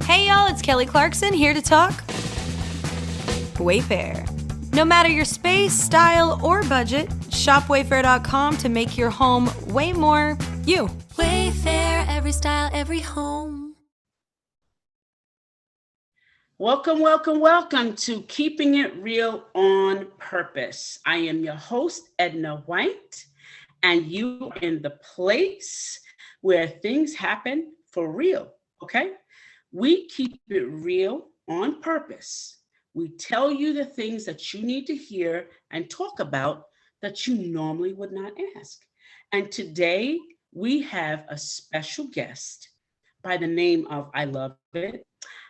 Hey y'all, it's Kelly Clarkson here to talk Wayfair. No matter your space, style, or budget, shop Wayfair.com to make your home way more you. Wayfair, every style, every home. Welcome, welcome, welcome to Keeping It Real on Purpose. I am your host, Edna White, and you are in the place where things happen for real, okay? We keep it real on purpose. We tell you the things that you need to hear and talk about that you normally would not ask. And today we have a special guest by the name of, I love it,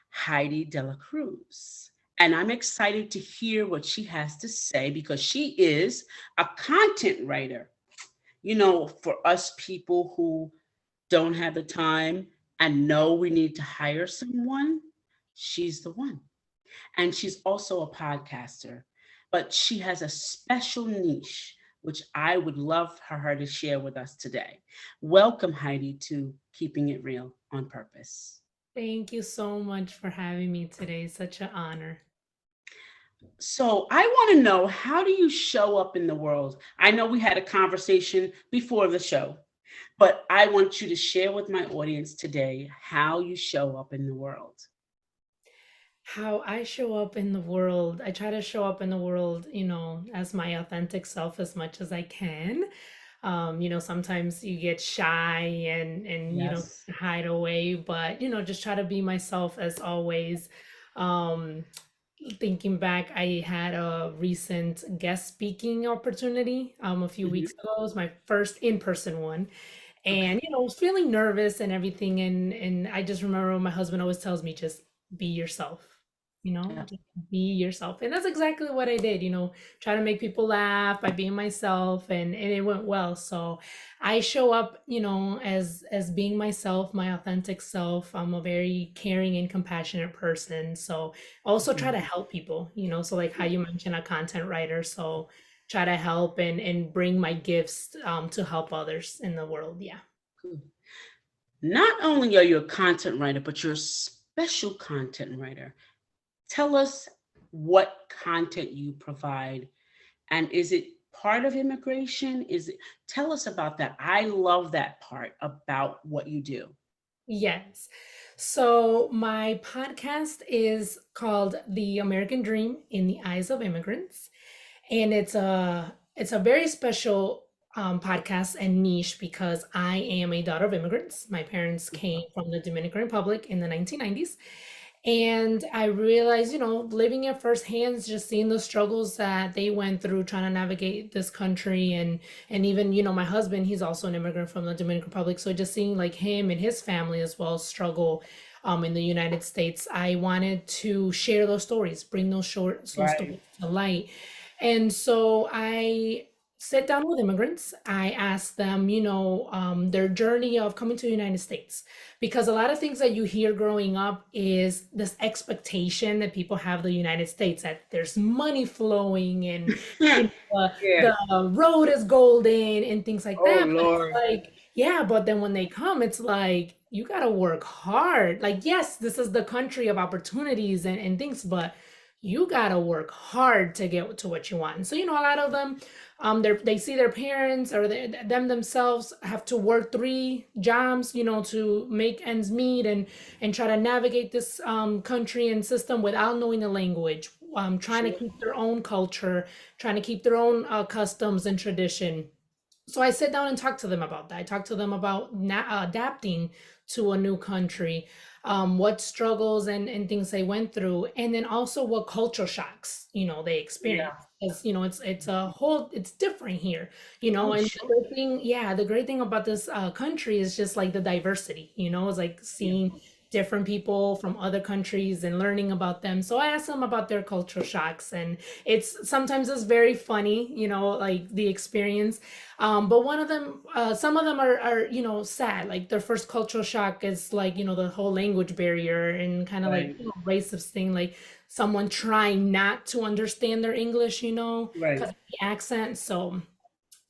Heidy Del La Cruz. And I'm excited to hear what she has to say because she is a content writer. You know, for us people who don't have the time and know we need to hire someone, she's the one. And she's also a podcaster, but she has a special niche, which I would love for her to share with us today. Welcome, Heidy, to Keeping It Real on Purpose. Thank you so much for having me today. Such an honor. So I want to know, how do you show up in the world? I know we had a conversation before the show, but I want you to share with my audience today how you show up in the world. How I show up in the world, I try to show up in the world, as my authentic self as much as I can. Sometimes you get shy and Yes. hide away, but just try to be myself as always. Um, Thinking back, I had a recent guest speaking opportunity a few Mhm. weeks ago. It was my first in-person one. Okay. And I was feeling nervous and everything. And I just remember my husband always tells me, just be yourself, Yeah. just be yourself. And that's exactly what I did, try to make people laugh by being myself, and it went well. So I show up, as being myself, my authentic self. I'm a very caring and compassionate person. So also try to Mhm. help people, so like how you mentioned, a content writer. So try to help and bring my gifts to help others in the world. Yeah. Good. Not only are you a content writer, but you're a special content writer. Tell us what content you provide, and is it part of immigration? Is it? Tell us about that. I love that part about what you do. Yes. So my podcast is called The American Dream in the Eyes of Immigrants. And it's a very special podcast and niche because I am a daughter of immigrants. My parents came from the Dominican Republic in the 1990s. And I realized, living it firsthand, just seeing the struggles that they went through trying to navigate this country, and even, my husband, he's also an immigrant from the Dominican Republic. So just seeing like him and his family as well struggle in the United States, I wanted to share those stories, bring those Right. stories to light. And so I sit down with immigrants. I ask them, their journey of coming to the United States, because a lot of things that you hear growing up is this expectation that people have the United States, that there's money flowing and Yeah. the road is golden and things like Oh that. But it's Lord. like, yeah, but then when they come, it's like you gotta work hard. Like, yes, this is the country of opportunities and things, but you gotta work hard to get to what you want. And so, a lot of them, they see their parents or them themselves have to work three jobs, to make ends meet and try to navigate this country and system without knowing the language, trying to Sure. keep their own culture, trying to keep their own customs and tradition. So I sit down and talk to them about that. I talk to them about adapting to a new country, what struggles and things they went through, and then also what culture shocks, they experience. Yeah. Because it's different here, Oh, and the sure. great thing, yeah, the great thing about this country is just like the diversity, it's like Yeah. seeing different people from other countries and learning about them. So I ask them about their cultural shocks, and it's very funny, like the experience. But one of them, some of them are, sad. Like their first cultural shock is like, the whole language barrier and kind of like, Right. racist thing, like someone trying not to understand their English, because Right. of the accent. So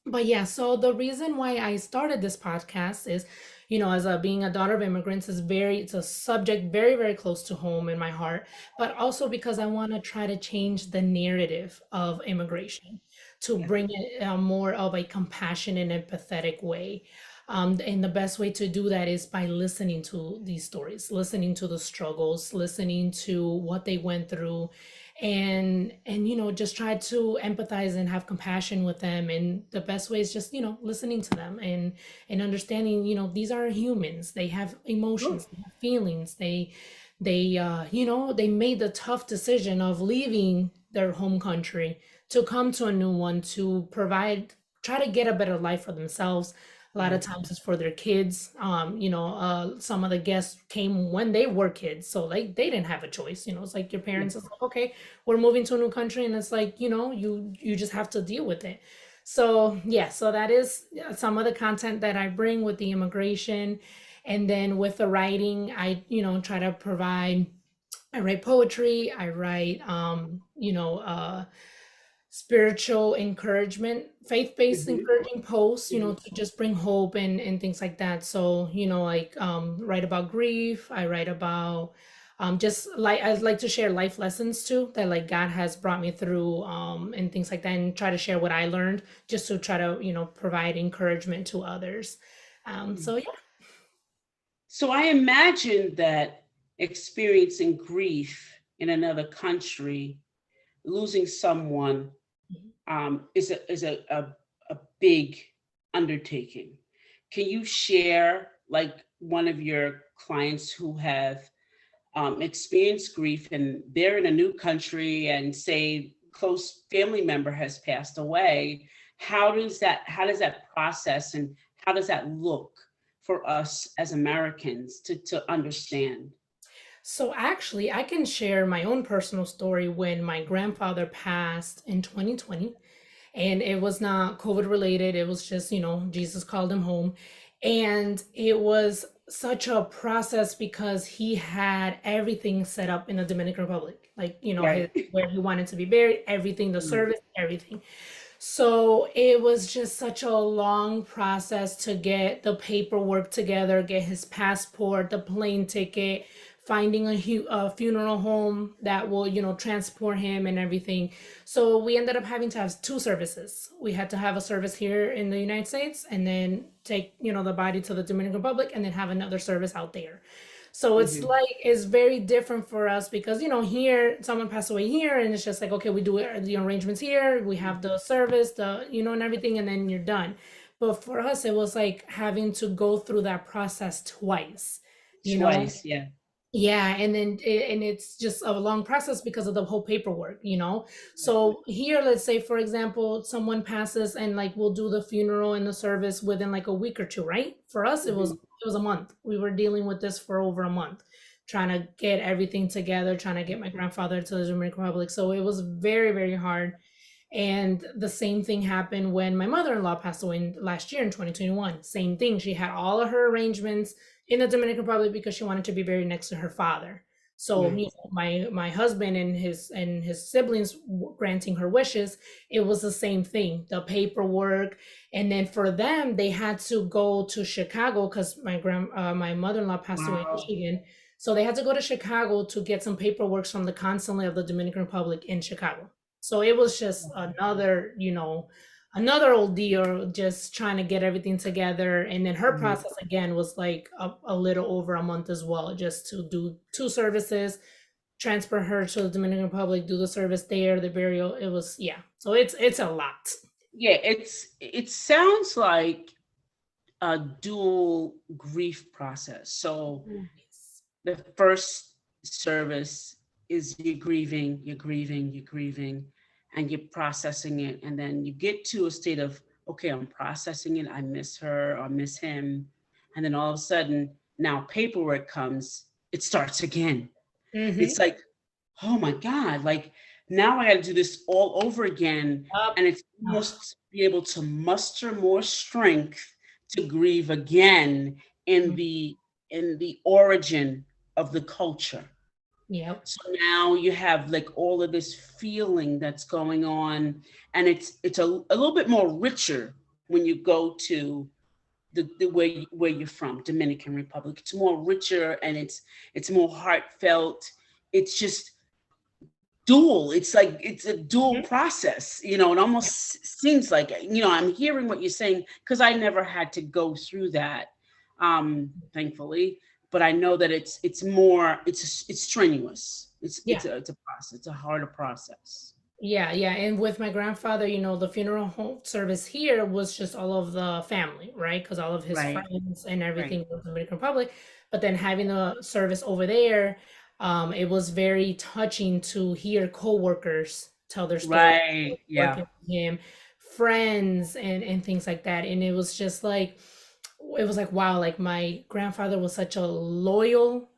but yeah, so the reason why I started this podcast is, as a being a daughter of immigrants, it's a subject very, very close to home in my heart, but also because I want to try to change the narrative of immigration to Yeah. bring it more of a compassionate and empathetic way. And the best way to do that is by listening to these stories, listening to the struggles, listening to what they went through, and just try to empathize and have compassion with them. And the best way is just listening to them and understanding these are humans. They have Sure. emotions, they have feelings. They made the tough decision of leaving their home country to come to a new one to try to get a better life for themselves. A lot of Right. times it's for their kids. Some of the guests came when they were kids, so like they didn't have a choice. It's like your Yeah. parents is like, okay, we're moving to a new country, and it's like, you just have to deal with it. So yeah, so that is some of the content that I bring with the immigration. And then with the writing, I try to provide. I write poetry. I write spiritual encouragement, faith-based Mhm. encouraging posts, Mhm. to just bring hope and things like that. So, like write about grief. I write about just like I like to share life lessons too that like God has brought me through and things like that, and try to share what I learned just to try to, provide encouragement to others. So yeah. So I imagine that experiencing grief in another country, losing someone, is a big undertaking. Can you share like one of your clients who have experienced grief and they're in a new country and say close family member has passed away? How does that process and how does that look for us as Americans to understand? So actually, I can share my own personal story when my grandfather passed in 2020. And it was not COVID related. It was just, Jesus called him home. And it was such a process because he had everything set up in the Dominican Republic, like, his Right. where he wanted to be buried, everything, the Mm. service, everything. So it was just such a long process to get the paperwork together, get his passport, the plane ticket, finding a funeral home that will, transport him and everything. So we ended up having to have two services. We had to have a service here in the United States and then take, the body to the Dominican Republic and then have another service out there. So Mhm. it's very different for us because here someone passed away here and it's just like, okay, we do the arrangements here, we have the service, and everything, and then you're done. But for us it was like having to go through that process twice, you know Twice, yeah. yeah, and then and it's just a long process because of the whole paperwork. So here, let's say for example, someone passes and like we'll do the funeral and the service within like a week or two, right? For us, Mhm. it was a month. We were dealing with this for over a month, trying to get everything together, trying to get my grandfather to the Dominican Republic. So it was very, very hard. And the same thing happened when my mother-in-law passed away last year in 2021. Same thing. She had all of her arrangements in the Dominican Republic because she wanted to be buried next to her father. So Right. my husband and his siblings granting her wishes, it was the same thing. The paperwork, and then for them, they had to go to Chicago because my mother-in-law passed away in Wow. Michigan. So they had to go to Chicago to get some paperwork from the consulate of the Dominican Republic in Chicago. So it was just another old deal, just trying to get everything together. And then her Mhm. process again was like a little over a month as well, just to do two services, transfer her to the Dominican Republic, do the service there, the burial. It was, yeah. So it's a lot. Yeah, it sounds like a dual grief process. So Yes. the first service is you're grieving, you're grieving, you're grieving, and you're processing it. And then you get to a state of, okay, I'm processing it. I miss her or miss him. And then all of a sudden, now paperwork comes, it starts again. It's Mm-hmm. like, oh my God, like now I got to do this all over again. Up. And it's almost be able to muster more strength to grieve again in the origin of the culture. Yep. So now you have like all of this feeling that's going on, and it's a little bit more richer when you go to where you're from, Dominican Republic. It's more richer and it's more heartfelt. It's just dual. It's like it's a dual process. It almost seems like, I'm hearing what you're saying because I never had to go through that, thankfully. But I know that it's more, it's strenuous. Yeah. It's a process. It's a harder process. Yeah, yeah. And with my grandfather, the funeral home service here was just all of the family, right? Because all of his Right. friends and everything Right. was in the Dominican Republic. But then having the service over there, it was very touching to hear coworkers tell their story, Right. Yeah. working with him, friends and things like that. And it was like, wow, like my grandfather was such a loyal,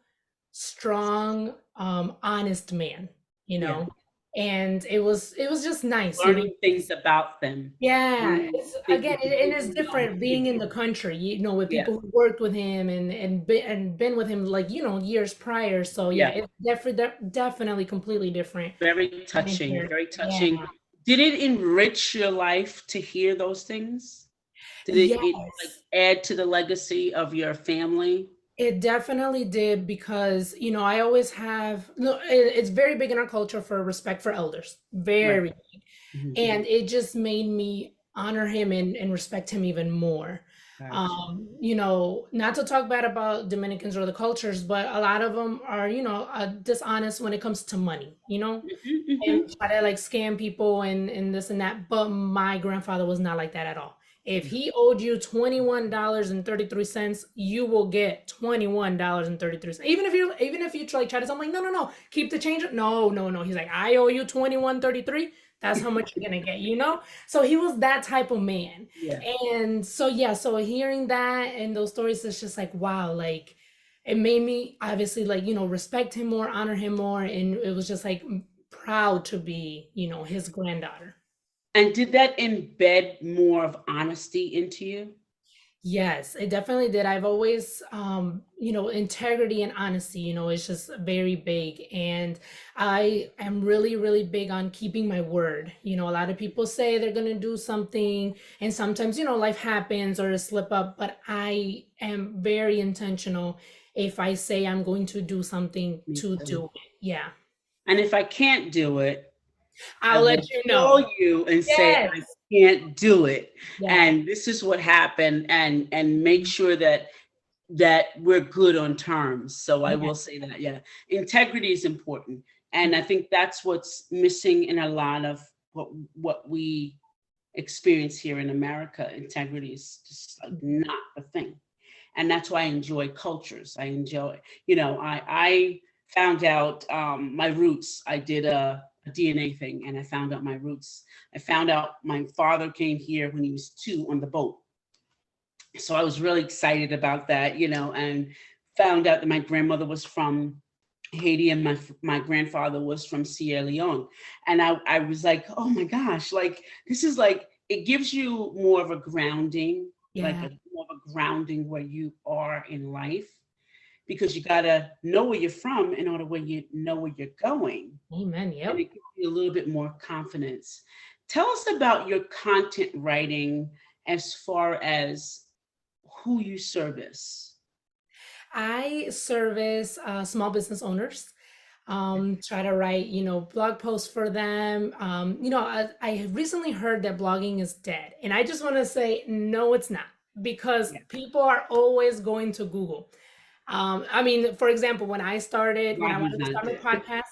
strong, honest man, you Yeah. know. And it was just nice, Learning things about them. yeah, Learning it's things again, that you and it's didn't know. different being in the country, with Yeah. people who worked with him and been with him like, years prior. So yeah, Yeah. it's definitely completely different. Very In touching. here. Very Yeah. touching. Did it enrich your life to hear those things? Did it like Yes. add to the legacy of your family? It definitely did because, I always have, no, it's very big in our culture for respect for elders. Right. Very. Mhm. And it just made me honor him and respect him even more. Gotcha. Not to talk bad about Dominicans or the cultures, but a lot of them are, dishonest when it comes to money, Mhm, and mhm. try to like scam people and this and that. But my grandfather was not like that at all. If he owed you $21.33, you will get $21.33. Even if you try to tell him like, no, no, no, keep the change. No, no, no. He's like, I owe you 21.33. That's how much you're gonna get. So he was that type of man. Yeah. And so yeah, so hearing that and those stories, it's just like, wow, like it made me obviously like, respect him more, honor him more. And it was just like proud to be, his granddaughter. And did that embed more of honesty into you? Yes, it definitely did. I've always, integrity and honesty, is just very big. And I am really, really big on keeping my word. A lot of people say they're going to do something, and sometimes, life happens or a slip up, but I am very intentional if I say I'm going to do something Me to too. do it. Yeah. And if I can't do it, I I'll will let you know. call you and say Yes. I can't do it, Yeah. and this is what happened, and make sure that we're good on terms. So I Yeah. will say that, yeah, integrity is important, and I think that's what's missing in a lot of what we experience here in America. Integrity is just like not the thing, and that's why I enjoy cultures. I enjoy, I found out my roots. I did a DNA thing, and I found out my roots. I found out my father came here when he was 2 on the boat, so I was really excited about that, and found out that my grandmother was from Haiti and my grandfather was from Sierra Leone. And I was like, oh my gosh, like this is like, it gives you more of a grounding, like Yeah. more of a grounding where you are in life, because you gotta know where you're from in order where you know where you're going. Amen. And Yep. it gives you a little bit more confidence. Tell us about your content writing as far as who you service. I service small business owners. Try to write, blog posts for them. I recently heard that blogging is dead, and I just want to say, no, it's not, because Yeah. people are always going to Google. I mean, for example, when I Blogging's wanted to not start a dead. podcast,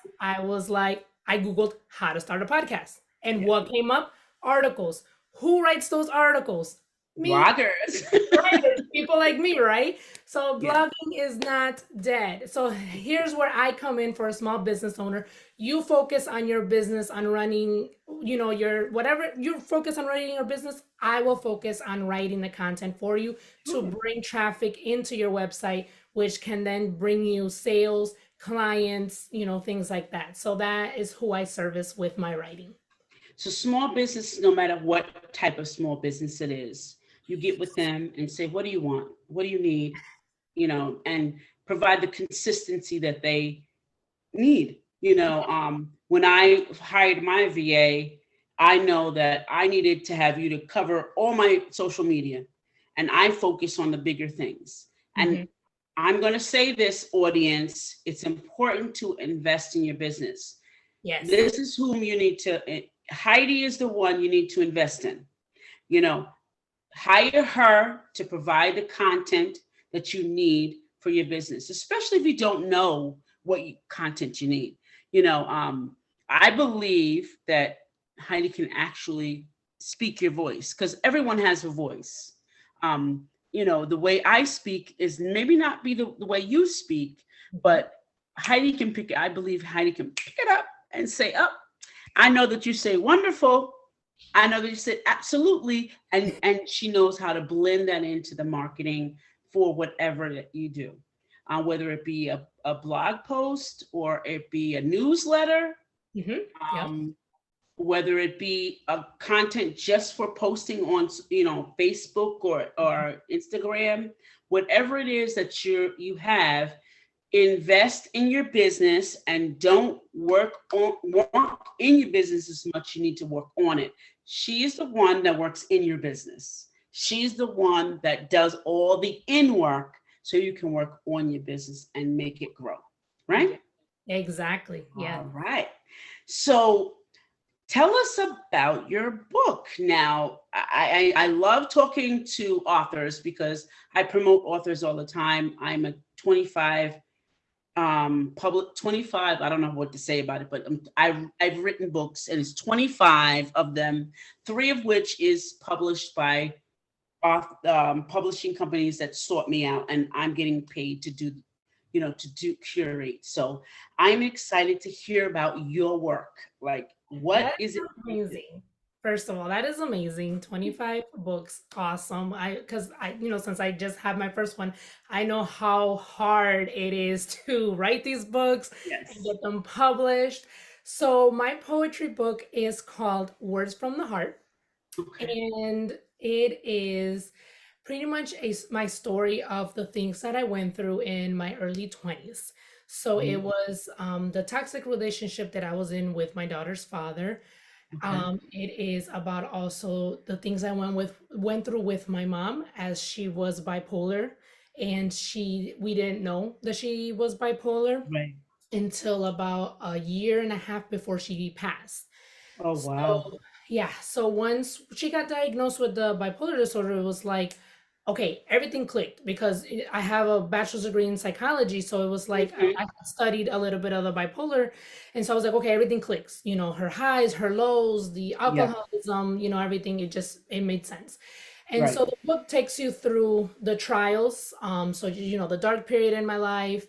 I Googled how to start a podcast. And Yeah. what came up? Articles. Who writes those articles? Me, Bloggers. writers, people like me, right? So Yeah. blogging is not dead. So here's where I come in for a small business owner. You focus on your business, on running, your whatever you focus on running your business. I will focus on writing the content for you to Ooh. bring traffic into your website, which can then bring you sales, clients, things like that. So that is who I service with my writing. So small business, no matter what type of small business it is, you get with them and say, what do you want? What do you need? And provide the consistency that they need. When I hired my VA, I know that I needed to have you to cover all my social media. and I focus on the bigger things. And Mhm. I'm going to say this, audience, it's important to invest in your business. Yes. This is whom you need to, Heidi is the one you need to invest in. You know, hire her to provide the content that you need for your business, especially if you don't know what content you need. You know, I believe that Heidi can actually speak your voice because everyone has a voice. The way I speak is maybe not be the way you speak, Mhm. but Heidi can pick it. I believe Heidi can pick it up and say, "Oh, I know that you say wonderful. I know that you said absolutely," and she knows how to blend that into the marketing for whatever that you do, whether it be a blog post or it be a newsletter, Mhm. Yep. um, whether it be a content just for posting on Facebook or Instagram, whatever it is that you have. Invest in your business and don't work in your business as much. You need to work on it. She is the one that works in your business. She's the one that does all the in work so you can work on your business and make it grow. Yeah. Right? Exactly. Yeah. All right. So tell us about your book. Now, I love talking to authors because I promote authors all the time. I'm a 25 public 25, I don't know what to say about it, but I've written books, and it's 25 of them, three of which is published by publishing companies that sought me out, and I'm getting paid to do curate. So I'm excited to hear about your work. Like, what That is it is you do? amazing. First of all, that is amazing. 25 books, awesome. Because since I just had my first one, I know how hard it is to write these books and Yes. get them published. So my poetry book is called Words from the Heart, Okay. and it is pretty much my story of the things that I went through in my early 20s. So it Mhm. was the toxic relationship that I was in with my daughter's father. Okay. It is about also the things I went through with my mom, as she was bipolar, and we didn't know that she was bipolar Right. until about a year and a half before she passed. Oh, So wow. yeah, so once she got diagnosed with the bipolar disorder, it was like, okay, everything clicked because I have a bachelor's degree in psychology. So it was like Mhm. I studied a little bit of the bipolar. And so I was like, okay, everything clicks, her highs, her lows, the Yeah. alcoholism, everything. It made sense. And Right. so the book takes you through the trials. So, the dark period in my life.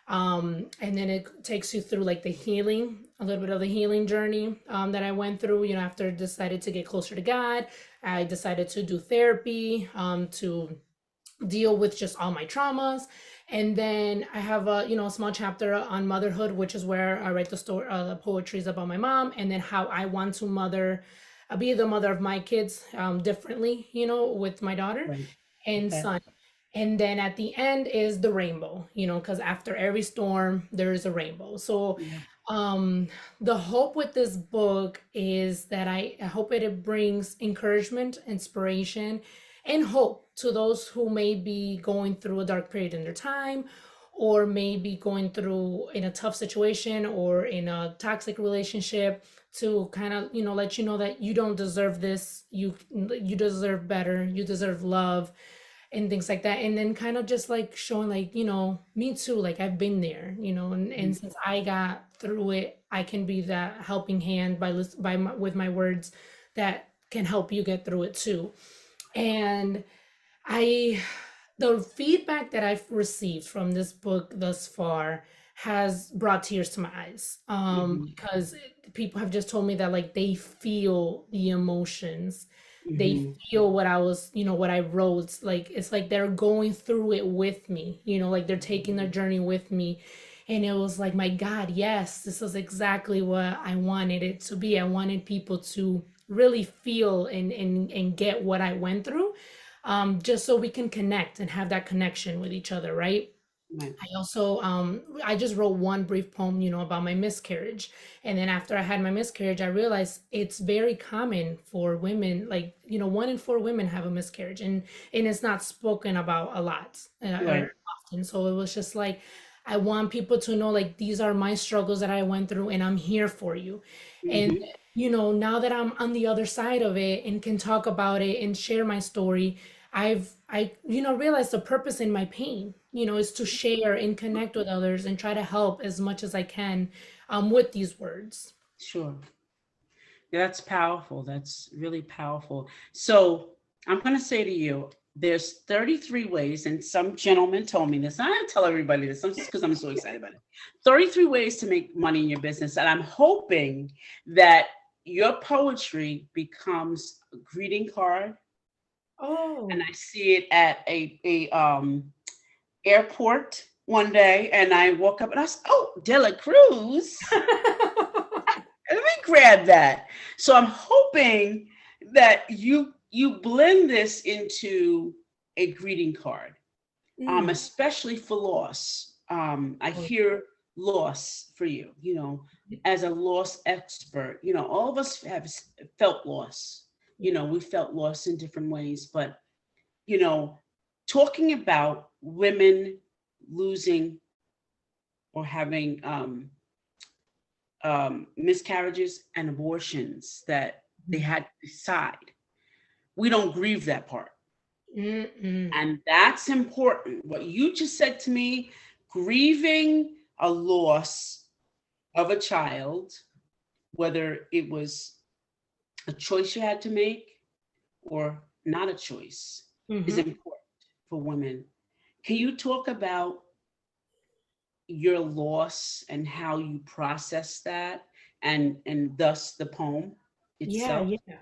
And then it takes you through like the healing, a little bit of the healing journey that I went through, after I decided to get closer to God. I decided to do therapy to deal with just all my traumas. And then I have a small chapter on motherhood, which is where I write the story, the poetries about my mom, and then how I want to be the mother of my kids differently, with my daughter Right. and Okay. son. And then at the end is the rainbow, because after every storm, there is a rainbow. So, Yeah. um, the hope with this book is that I hope it brings encouragement, inspiration, and hope to those who may be going through a dark period in their time, or maybe going through in a tough situation or in a toxic relationship, to kind of let you know that you don't deserve this. You deserve better. You deserve love and things like that. And then kind of just like showing like, me too, like I've been there, and Mhm. since I got through it, I can be that helping hand with my words that can help you get through it too. And I the feedback that I've received from this book thus far has brought tears to my eyes, Mhm. because people have just told me that like they feel the emotions, they Mhm. feel what I was, what I wrote. Like it's like they're going through it with me, like they're taking their journey with me. And it was like, my God, yes, this is exactly what I wanted it to be. I wanted people to really feel and get what I went through, just so we can connect and have that connection with each other, right? Right. I also I just wrote one brief poem, about my miscarriage. And then after I had my miscarriage, I realized it's very common for women, like, 1 in 4 women have a miscarriage, and it's not spoken about a lot, Right. or often. So it was just like, I want people to know, like, these are my struggles that I went through, and I'm here for you. And Hmm. now that I'm on the other side of it and can talk about it and share my story, I realized the purpose in my pain, is to share and connect with others and try to help as much as I can, with these words. Sure. That's powerful. That's really powerful. So I'm going to say to you, there's 33 ways, and some gentleman told me this. And I don't tell everybody this because I'm so excited about it. 33 ways to make money in your business. And I'm hoping that your poetry becomes a greeting card. And Oh. I see it at a airport one day, and I woke up and I said, "Oh, De La Cruz. Let me grab that." So I'm hoping that you blend this into a greeting card, Mm. especially for loss. I Oh, hear loss for you, as a loss expert. All of us have felt loss. yeah. We felt loss in different ways, but you know, talking about women losing or having miscarriages and abortions that they Mm. had to decide. We don't grieve that part. Mm-mm. And that's important. What you just said to me, grieving a loss of a child, whether it was a choice you had to make or not a choice, is Mhm. important for women. Can you talk about your loss and how you process that and thus the poem Yeah, itself? yeah.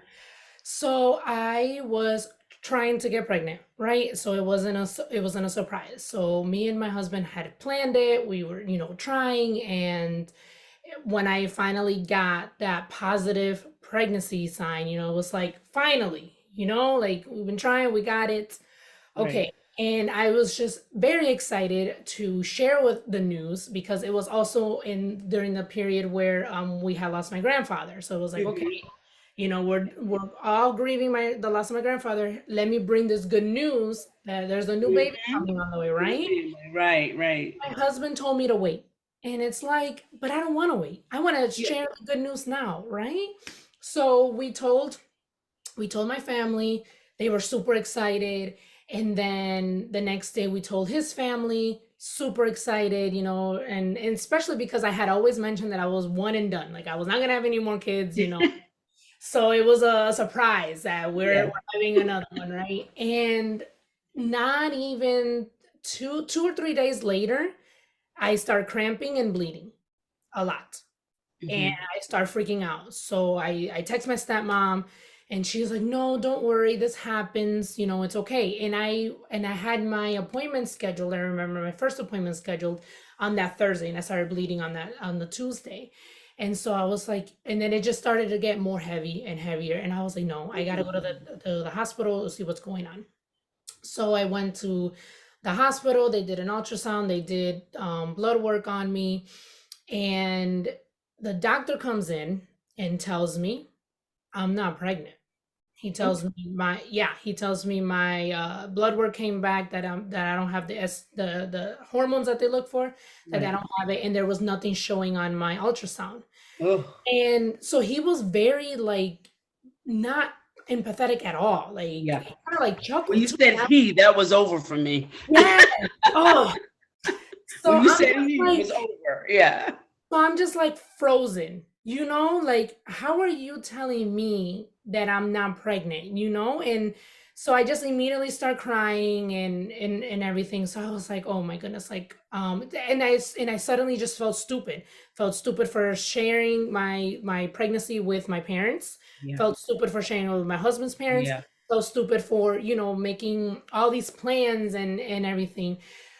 So I was trying to get pregnant, right? So it wasn't a surprise. So me and my husband had planned it. We were, trying, and when I finally got that positive pregnancy sign, it was like, finally, like, we've been trying, we got it. Right. Okay. And I was just very excited to share with the news, because it was also in during the period where we had lost my grandfather. So it was like, okay, Mhm. we're all grieving the loss of my grandfather. Let me bring this good news that there's a new baby Mhm. coming on the way, For the right? family. Right, right. My husband told me to wait. And it's like, but I don't want to wait. I want to Yeah. share the good news now, right? So we told my family. They were super excited. And then the next day we told his family, super excited, and especially because I had always mentioned that I was one and done. Like, I was not gonna have any more kids. So it was a surprise that we're Yeah. having another one, right? And not even two or 3 days later, I start cramping and bleeding a lot, and Mhm. I start freaking out. So I text my stepmom, and she's like, "No, don't worry. This happens. It's okay." And I had my appointment scheduled. I remember my first appointment scheduled on that Thursday, and I started bleeding on the Tuesday. And so I was like, and then it just started to get more heavy and heavier. And I was like, no, I gotta go to Mhm. the hospital to see what's going on. So I went to the hospital. They did an ultrasound. They did blood work on me, and the doctor comes in and tells me I'm not pregnant. Okay. He tells me my blood work came back that I don't have the hormones that they look for, that I Right. don't have it, and there was nothing showing on my ultrasound. Oh, And so he was very, like, not empathetic at all. Like, yeah. he kind of like When chuckled you too. said he, that was over for me. Yeah. Oh, so When you I'm said just he, it was like, over. Yeah. frozen, like, how are you telling me that I'm not pregnant, And so I just immediately start crying and everything. So I was like, oh my goodness, like, and I suddenly just felt stupid for sharing my pregnancy with my parents, Yeah. felt stupid for sharing it with my husband's parents, Yeah. felt stupid for, making all these plans and everything.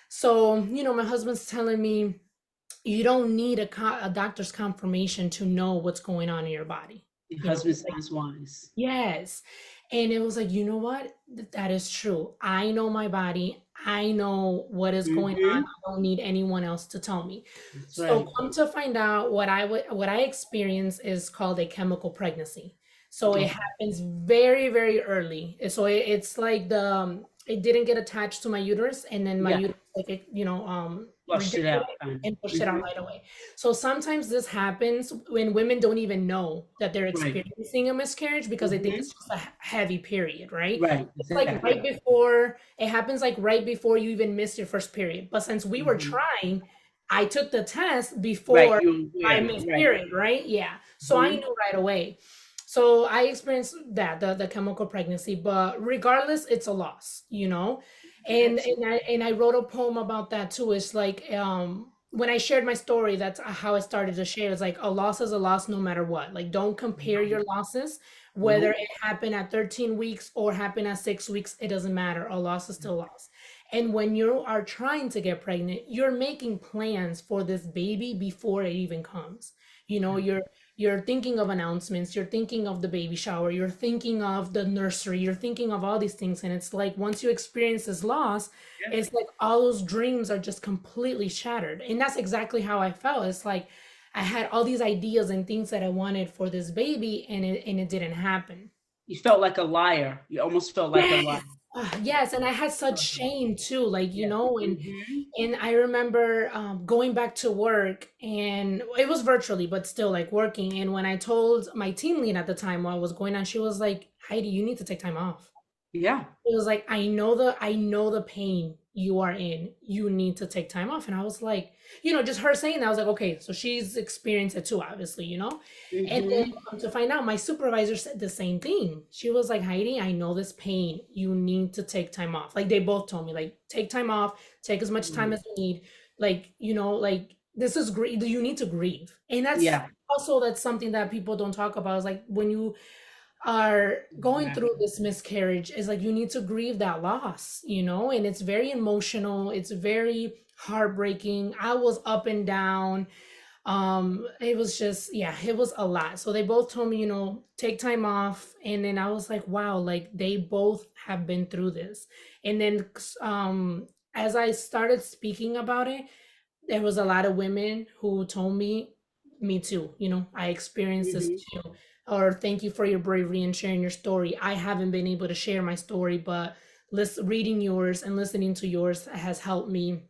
So, my husband's telling me, you don't need a doctor's confirmation to know what's going on in your body. Your He's husband like, sounds wise. yes. And it was like, you know what? That is true. I know my body. I know what is going on. Mm-hmm. I don't need anyone else to tell me. That's So right. come to find out, what I experience is called a chemical pregnancy. So it Okay. happens very, very early. So it's like it didn't get attached to my uterus, and then my Yeah. uterus like it, Flushed it rejected out, it kind and of. pushed it out right away. So sometimes this happens when women don't even know that they're Right. experiencing a miscarriage because they think Mm-hmm. it's just a heavy period, right? Right. It's like Exactly. right before it happens, like right before you even miss your first period. But since we were Mm-hmm. trying, I took the test Right. before You I yeah. missed Right. period, right? Yeah. So I Mm-hmm. knew right away. So I experienced that, the chemical pregnancy, but regardless, it's a loss, you know? And Absolutely. I wrote a poem about that too. It's like when I shared my story, that's how I started to share. It's like a loss is a loss no matter what. Like don't compare your losses, whether Nope. it happened at 13 weeks or happened at 6 weeks, it doesn't matter. A loss is still a loss. And when you are trying to get pregnant, you're making plans for this baby before it even comes. You know, you're thinking of announcements, you're thinking of the baby shower, you're thinking of the nursery, you're thinking of all these things. And it's like once you experience this loss, Yeah. it's like all those dreams are just completely shattered. And that's exactly how I felt. It's like I had all these ideas and things that I wanted for this baby, and it didn't happen. You felt like a liar. You almost felt like a Yes. liar. Yes, and I had such shame too, like, Yeah. and Mm-hmm. I remember going back to work, and it was virtually, but still like working. And when I told my team lead at the time what was going on, she was like, Heidi, you need to take time off. Yeah. It was like, I know the pain you are in. You need to take time off. And I was like, just her saying that, I was like, okay, so she's experienced it too, obviously. And then Mm-hmm. come to find out, my supervisor said the same thing. She was like, Heidi, I know this pain. You need to take time off. Like they both told me, like, take time off, take as much time Right. as you need. Like this is great. You need to grieve. And Yeah. that's something that people don't talk about, is like when you are going through Exactly. this miscarriage, is like you need to grieve that loss. And it's very emotional, it's very heartbreaking. I was up and down. It was just, yeah, it was a lot. So they both told me, take time off. And then I was like, wow, like they both have been through this. And then as I started speaking about it, there was a lot of women who told me too, I experienced this Mm-hmm. too. Or thank you for your bravery and sharing your story. I haven't been able to share my story, but reading yours and listening to yours has helped me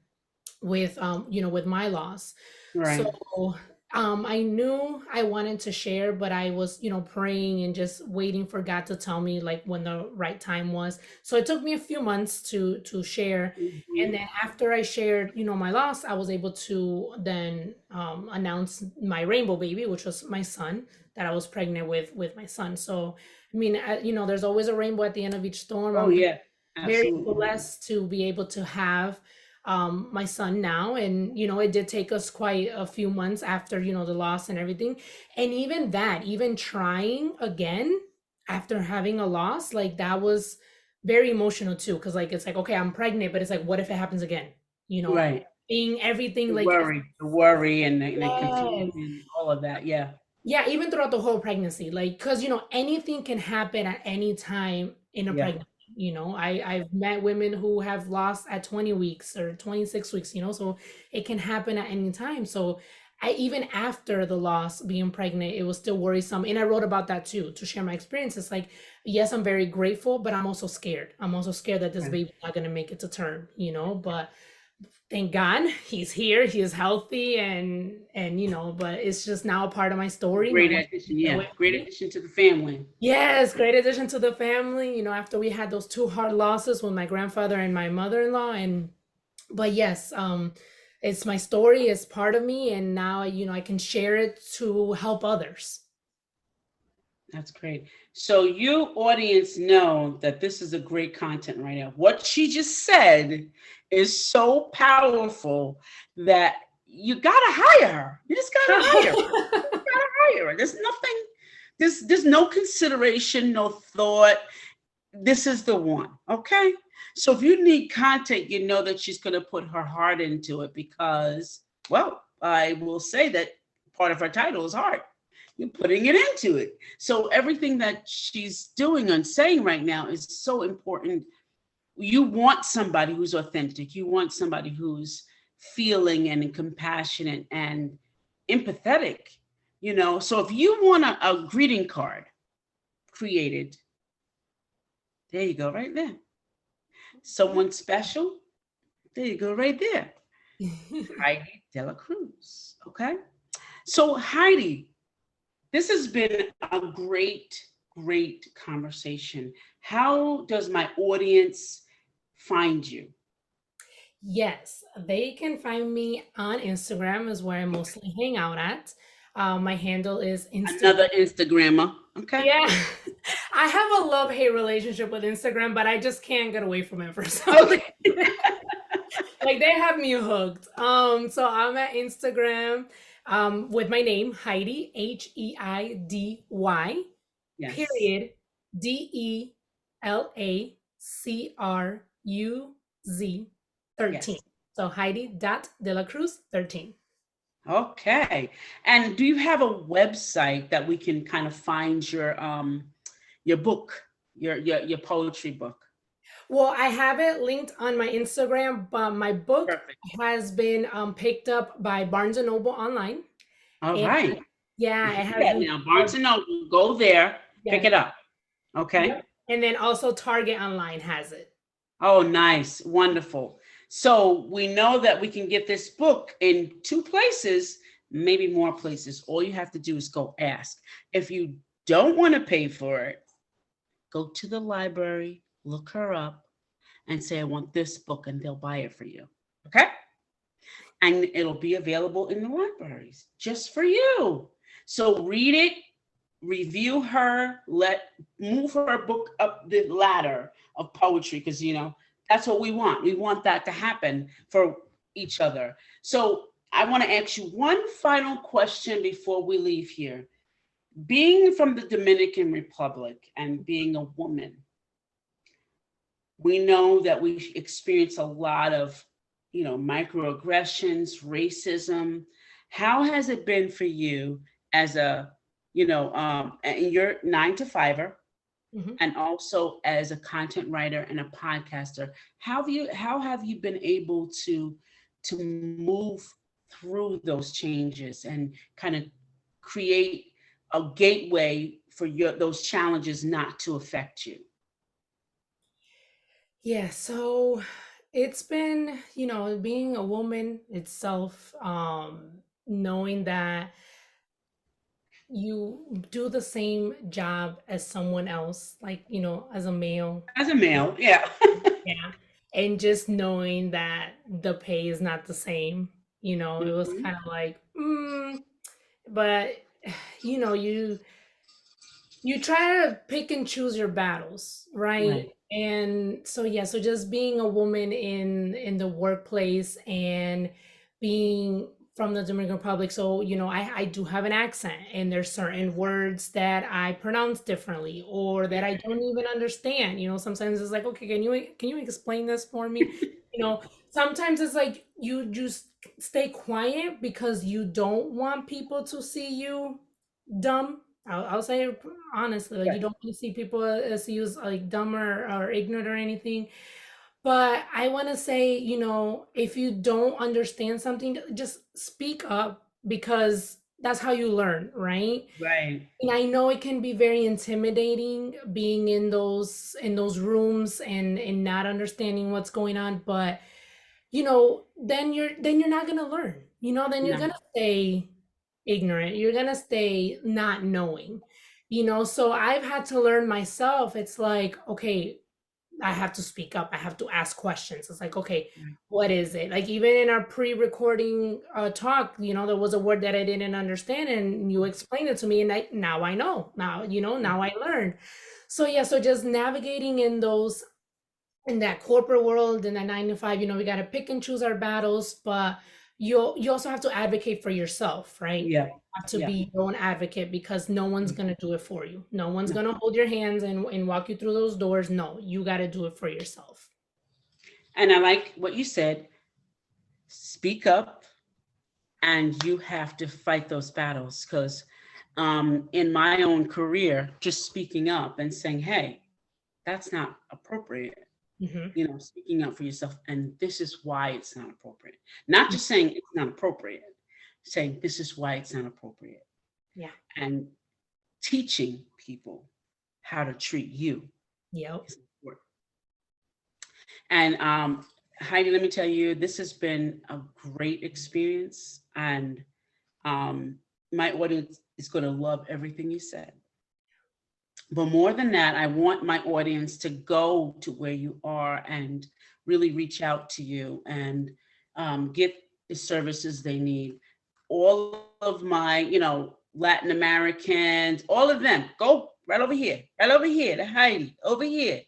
with my loss. So Right. I knew I wanted to share, but I was, praying and just waiting for God to tell me like when the right time was. So it took me a few months to share. And Mm-hmm. then after I shared, my loss, I was able to then announce my rainbow baby, which was my son, that I was pregnant with my son. So I mean, there's always a rainbow at the end of each storm. Oh I'm yeah. very Absolutely. blessed to be able to have my son now. And it did take us quite a few months after the loss and everything. And even that, even trying again after having a loss, like that was very emotional too, because like it's like, okay, I'm pregnant, but it's like, what if it happens again, you know Right. being everything The like worry, the worry, and the yes. confusion, all of that. Yeah. Yeah, even throughout the whole pregnancy, like, because anything can happen at any time in a Yeah. pregnancy. I've met women who have lost at 20 weeks or 26 weeks, so it can happen at any time. So I, even after the loss, being pregnant, it was still worrisome. And I wrote about that too, to share my experiences. Like, yes, I'm very grateful, but I'm also scared. I'm also scared that this Right. baby's not gonna make it to term. But thank God he's here. He is healthy, and but it's just now a part of my story. No Great one addition. can take it Yeah. away from Great me. addition to the family. Yes, great addition to the family. After we had those two hard losses with my grandfather and my mother-in-law, and but yes, it's my story, it's part of me, and now I can share it to help others. That's great. So you audience know that this is a great content right now. What she just said is so powerful that you gotta hire her. You just gotta hire her. Hire her. There's nothing, there's no consideration, no thought. This is the one. Okay. So if you need content, you know that she's gonna put her heart into it because, well, I will say that part of her title is heart. You're putting it into it. So everything that she's doing and saying right now is so important you want somebody who's authentic. You want somebody who's feeling and compassionate and empathetic, So if you want a greeting card created, there you go, right there. Someone special, there you go, right there. Heidy Del La Cruz. Okay. So Heidy, this has been a great conversation. How does my audience find you? Yes, they can find me on Instagram is where I mostly hang out at. My handle is Instagram. Another Instagrammer. Okay. Yeah, I have a love-hate relationship with Instagram, but I just can't get away from it for some Okay. like they have me hooked. So I'm at Instagram with my name, Heidy, Heidy, Yes. period, DELACRUZ 13. Yes. So Heidy.delacruz 13. Okay. And do you have a website that we can kind of find your book, your poetry book? Well, I have it linked on my Instagram, but my book Perfect. has been picked up by Barnes and Noble online. All And right. yeah, it has Yeah, been now Barnes and Noble, go there, pick yeah. it up. Okay. Yep. And then also Target online has it. Oh, nice. Wonderful. So we know that we can get this book in 2 places, maybe more places. All you have to do is go ask. If you don't want to pay for it, go to the library, look her up, and say, I want this book, and they'll buy it for you. Okay? And it'll be available in the libraries just for you. So read it, review her, move her book up the ladder of poetry, because that's what we want. We want that to happen for each other. So I want to ask you one final question before we leave here. Being from the Dominican Republic and being a woman, we know that we experience a lot of, microaggressions, racism. How has it been for you as a, and you're 9 to 5er, and also as a content writer and a podcaster? How have you been able to move through those changes and kind of create a gateway for those challenges not to affect you? Yeah, so it's been, being a woman itself, knowing that you do the same job as someone else, like, as a male. As a male, yeah. Yeah. And just knowing that the pay is not the same, it was kind of like, but you try to pick and choose your battles, right? And so so just being a woman in the workplace and being from the Dominican Republic, so I do have an accent, and there's certain words that I pronounce differently or that I don't even understand. Sometimes it's like, okay, can you explain this for me? Sometimes it's like you just stay quiet because you don't want people to see you dumb. I'll say it honestly, like you don't want to see people see you as like dumb or ignorant or anything. But I want to say, if you don't understand something, just speak up, because that's how you learn, right? Right. And I know it can be very intimidating being in those rooms and not understanding what's going on, but then you're not gonna learn. Then you're gonna stay ignorant. You're gonna stay not knowing. So I've had to learn myself. It's like, okay, I have to speak up. I have to ask questions. It's like, okay, what is it? Like even in our pre-recording talk, there was a word that I didn't understand, and you explained it to me, and now I know. Now now I learned. So so just navigating in that corporate world, in that 9 to 5, we got to pick and choose our battles, but you also have to advocate for yourself, right? Yeah. You have to be your own advocate, because no one's going to do it for you. No one's going to hold your hands and walk you through those doors. No, you got to do it for yourself. And I like what you said, speak up, and you have to fight those battles, because in my own career, just speaking up and saying, hey, that's not appropriate. Speaking up for yourself. And this is why it's not appropriate. Not just saying it's not appropriate, saying this is why it's not appropriate. Yeah. And teaching people how to treat you. Yep. Is important. And Heidi, let me tell you, this has been a great experience. And my audience is going to love everything you said. But more than that, I want my audience to go to where you are and really reach out to you and get the services they need. All of my, Latin Americans, all of them, go right over here to Heidi, over here,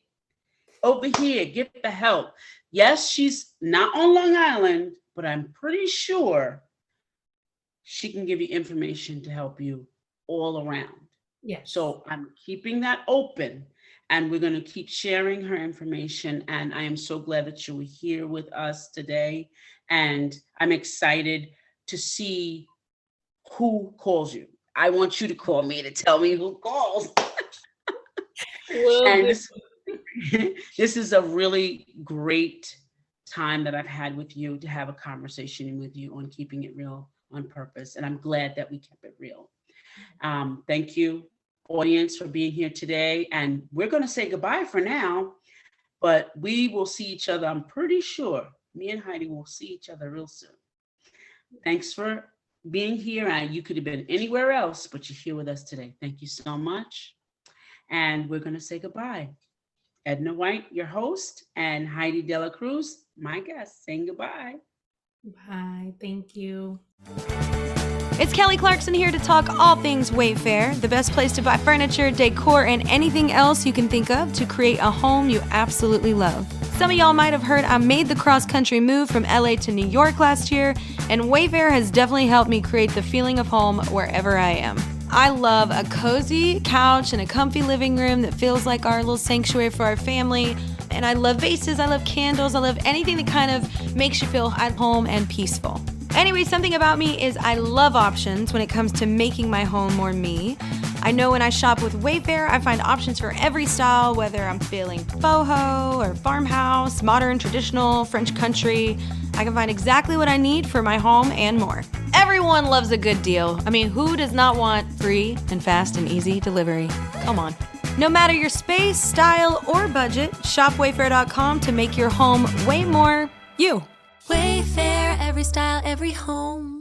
get the help. Yes, she's not on Long Island, but I'm pretty sure she can give you information to help you all around. Yeah. So I'm keeping that open, and we're going to keep sharing her information. And I am so glad that you were here with us today. And I'm excited to see who calls you. I want you to call me to tell me who calls. And this is a really great time that I've had with you to have a conversation with you on keeping it real on purpose. And I'm glad that we kept it real. Thank you, audience, for being here today. And we're going to say goodbye for now, but we will see each other. I'm pretty sure me and Heidi will see each other real soon. Thanks for being here. And you could have been anywhere else, but you're here with us today. Thank you so much. And we're going to say goodbye. Edna White, your host, and Heidy Del La Cruz, my guest, saying goodbye. Bye. Thank you. It's Kelly Clarkson here to talk all things Wayfair, the best place to buy furniture, decor, and anything else you can think of to create a home you absolutely love. Some of y'all might have heard I made the cross-country move from LA to New York last year, and Wayfair has definitely helped me create the feeling of home wherever I am. I love a cozy couch and a comfy living room that feels like our little sanctuary for our family. And I love vases, I love candles, I love anything that kind of makes you feel at home and peaceful. Anyway, something about me is I love options when it comes to making my home more me. I know when I shop with Wayfair, I find options for every style, whether I'm feeling boho or farmhouse, modern, traditional, French country. I can find exactly what I need for my home and more. Everyone loves a good deal. I mean, who does not want free and fast and easy delivery? Come on. No matter your space, style, or budget, shop Wayfair.com to make your home way more you. Wayfair, every style, every home.